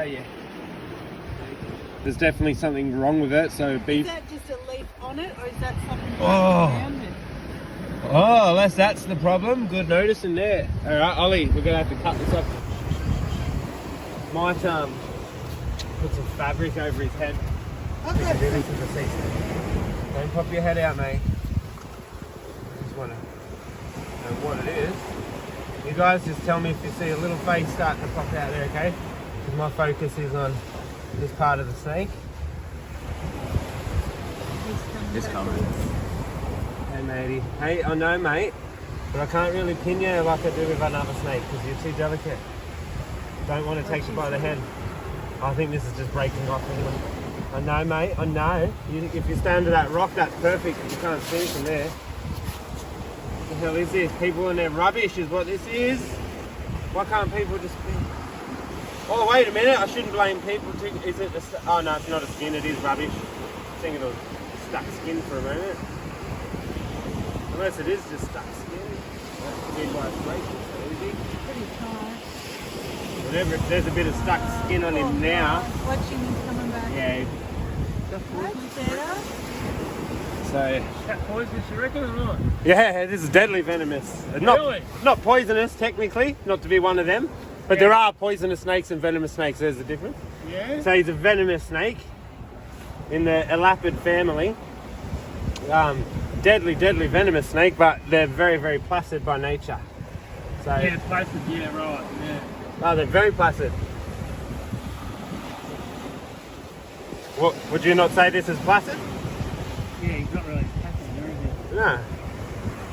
you. There's definitely something wrong with it, so be... Is that just a leaf on it, or is that something around it? Oh, that's the problem. Good notice in there. Alright, Ollie, we're going to have to cut this off. Might put some fabric over his head. Okay. Don't pop your head out, mate. I just want to know what it is. You guys just tell me if you see a little face starting to pop out there, okay? Because my focus is on this part of the snake. It's coming. Hey, matey. Hey, I know, mate, but I can't really pin you like I do with another snake because you're too delicate. Don't want to take you by the head. I think this is just breaking off anyway. I know, mate, I know. If you stand to that rock, that's perfect. You can't see it from there. What the hell is this? People and their rubbish is what this is. Why can't people just be... Oh, wait a minute. I shouldn't blame people. Is it oh, no, it's not a skin. It is rubbish. I think it'll stuck skin for a moment. Unless it is just stuck skin. That's been by breaking so easy. Pretty tight. Whatever, there's a bit of stuck skin on him now. Watching him coming back. Yeah. That's better. So... That poisonous, you reckon, or not? Yeah, this is deadly venomous. Really? Not poisonous, technically, not to be one of them. But there are poisonous snakes and venomous snakes, there's the difference. Yeah? So he's a venomous snake in the elapid family. Deadly venomous snake, but they're very, very placid by nature. So, Yeah, placid, yeah, right, yeah. oh, they're very placid. What, would you not say this is placid? Yeah, he's not really attacking or anything. No.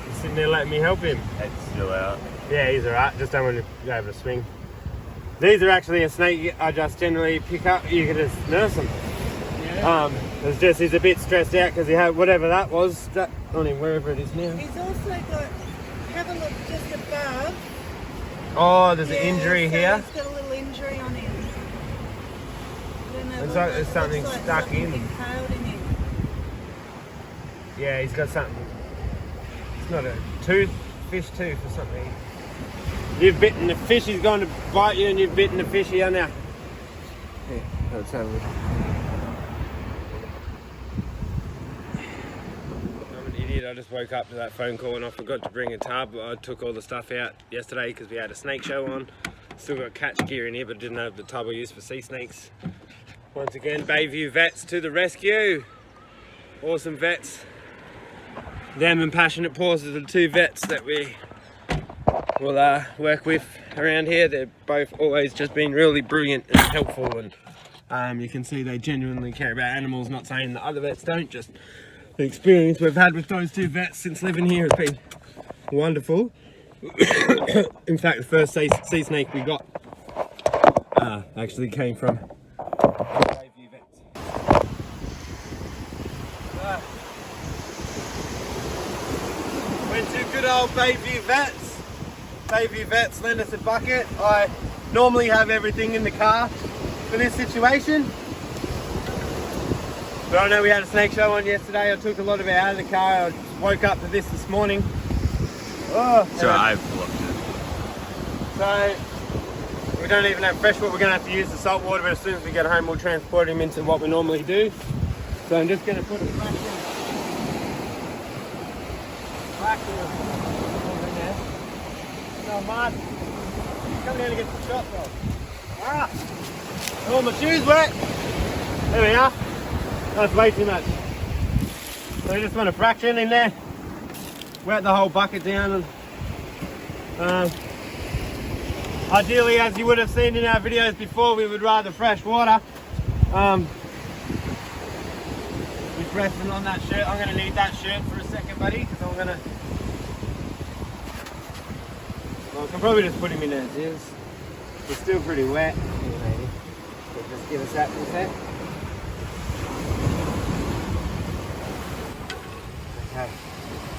He's sitting there letting me help him. Head's still out. Yeah, he's alright, just don't want to go over a swing. These are actually a snake I just generally pick up, you can just nurse them. Yeah. It's just he's a bit stressed out because he had whatever that was that on him, wherever it is now. He's also got, have a look just above. Oh, there's an injury so here. He's got a little injury on him. Looks like there's something stuck in. Impaled in him. Yeah, he's got something. It's not a tooth, fish tooth or something. You've bitten the fish, he's going to bite you and you've bitten the fish here now. Yeah, let's have a look. I'm an idiot, I just woke up to that phone call and I forgot to bring a tub. I took all the stuff out yesterday because we had a snake show on. Still got catch gear in here but didn't have the tub I use for sea snakes. Once again, Bayview Vets to the rescue. Awesome vets. Them and Passionate Paws are the two vets that we will work with around here. They're both always just been really brilliant and helpful, and you can see they genuinely care about animals. Not saying that other vets don't, just the experience we've had with those two vets since living here has been wonderful. In fact, the first sea snake we got actually came from Bayview Vets. Went to good old Bayview Vets. Bayview Vets lend us a bucket. I normally have everything in the car for this situation. But I know we had a snake show on yesterday. I took a lot of it out of the car. I woke up to this morning. Oh, So I've blocked it. So we don't even have fresh water. We're going to have to use the salt water, but as soon as we get home we'll transport him into what we normally do. So I'm just going to put a flash in there. No, Mark, come down and get the shot, bro. Ah! Oh, my shoes wet. There we are. That's way too much. So you just want a fraction in there. Wet the whole bucket down. And ideally, as you would have seen in our videos before, we would rather fresh water. Just resting on that shirt. I'm going to need that shirt for a second, buddy, because I'm going to... Well, I can probably just put him in as is. It's still pretty wet. Here, maybe. So just give us that for a sec. Okay.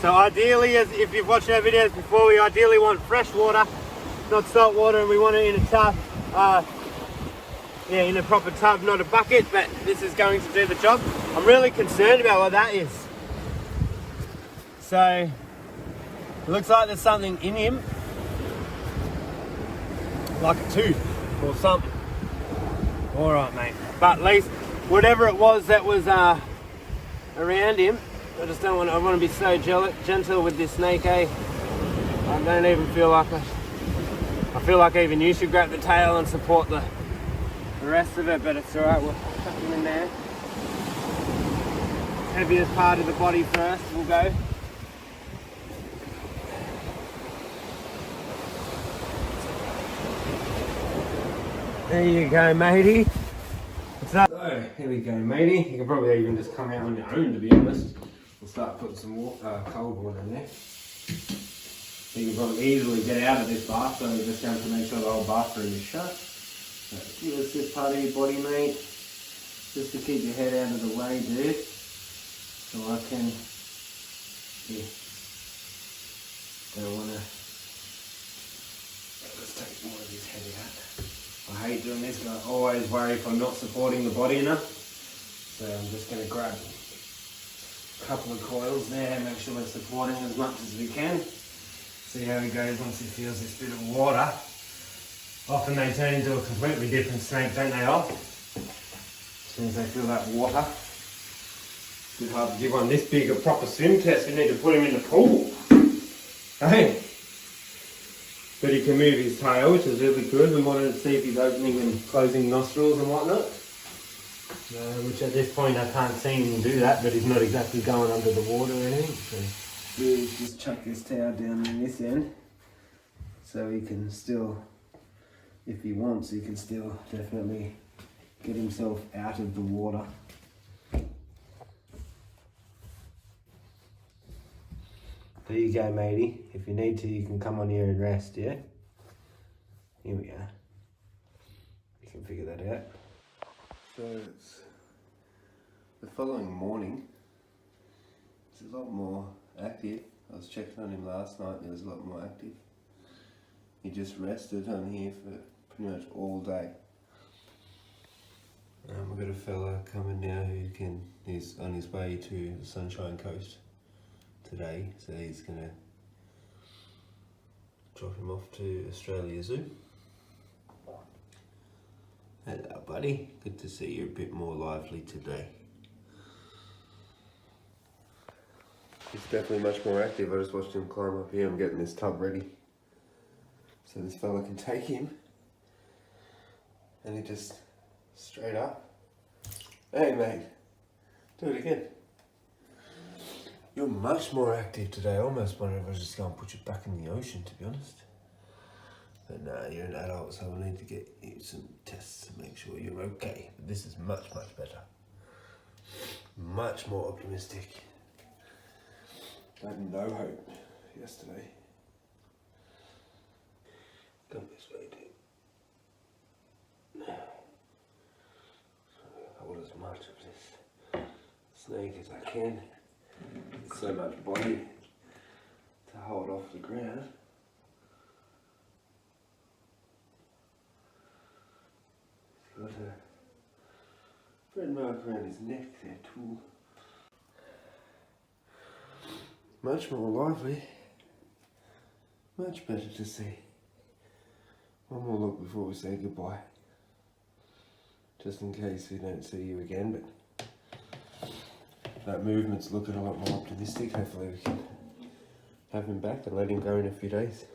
So ideally, as if you've watched our videos before, we ideally want fresh water, not salt water, and we want it in a tub. Yeah, in a proper tub, not a bucket, but this is going to do the job. I'm really concerned about what that is. So, it looks like there's something in him. Like a tooth or something. Alright, mate. But at least, whatever it was that was around him, I just don't want to, I want to be so gentle with this snake, eh? I don't even feel like it. I feel like even you should grab the tail and support the rest of it, but it's alright, we'll chuck him in there. Heaviest part of the body first, we'll go. There you go, matey. What's up? So, here we go, matey. You can probably even just come out on your own, to be honest. We'll start putting some cold water in there. You can probably easily get out of this bath, so just going to make sure the whole bathroom is shut. So, give us this part of your body, mate. Just to keep your head out of the way, dude. So I can, yeah. Don't want to, let's take more of this head out. I hate doing this, but I always worry if I'm not supporting the body enough. So I'm just going to grab a couple of coils there, make sure we're supporting as much as we can. See how he goes once he feels this bit of water. Often they turn into a completely different snake, don't they, off? As soon as they feel that water. It's a bit hard to give one this big a proper swim test. We need to put him in the pool. Hey. But he can move his tail, which is really good. We wanted to see if he's opening and closing nostrils and whatnot. Which at this point I can't see him do that, but he's not exactly going under the water or anything. So really just chuck this tail down in this end. So he can still, if he wants, he can still definitely get himself out of the water. There you go, matey. If you need to, you can come on here and rest, yeah? Here we are. You can figure that out. So it's the following morning. It's a lot more active. I was checking on him last night and he was a lot more active. He just rested on here for pretty much all day. We've got a fella coming now he's on his way to the Sunshine Coast today, so he's gonna drop him off to Australia Zoo. Hello buddy, good to see you're a bit more lively today. He's definitely much more active. I just watched him climb up here. I'm getting this tub ready so this fella can take him, and he just straight up, hey mate, do it again. You're much more active today. I almost wonder if I was just going to put you back in the ocean, to be honest. But no, you're an adult, so we'll need to get you some tests to make sure you're okay. But this is much, much better. Much more optimistic. I had no hope yesterday. Come this way, dude. Hold as much of this snake as I can. So much body to hold off the ground. He's got a red mark around his neck there too. Much more lively. Much better to see. One more look before we say goodbye. Just in case we don't see you again, but that movement's looking a lot more optimistic. Hopefully we can have him back and let him go in a few days.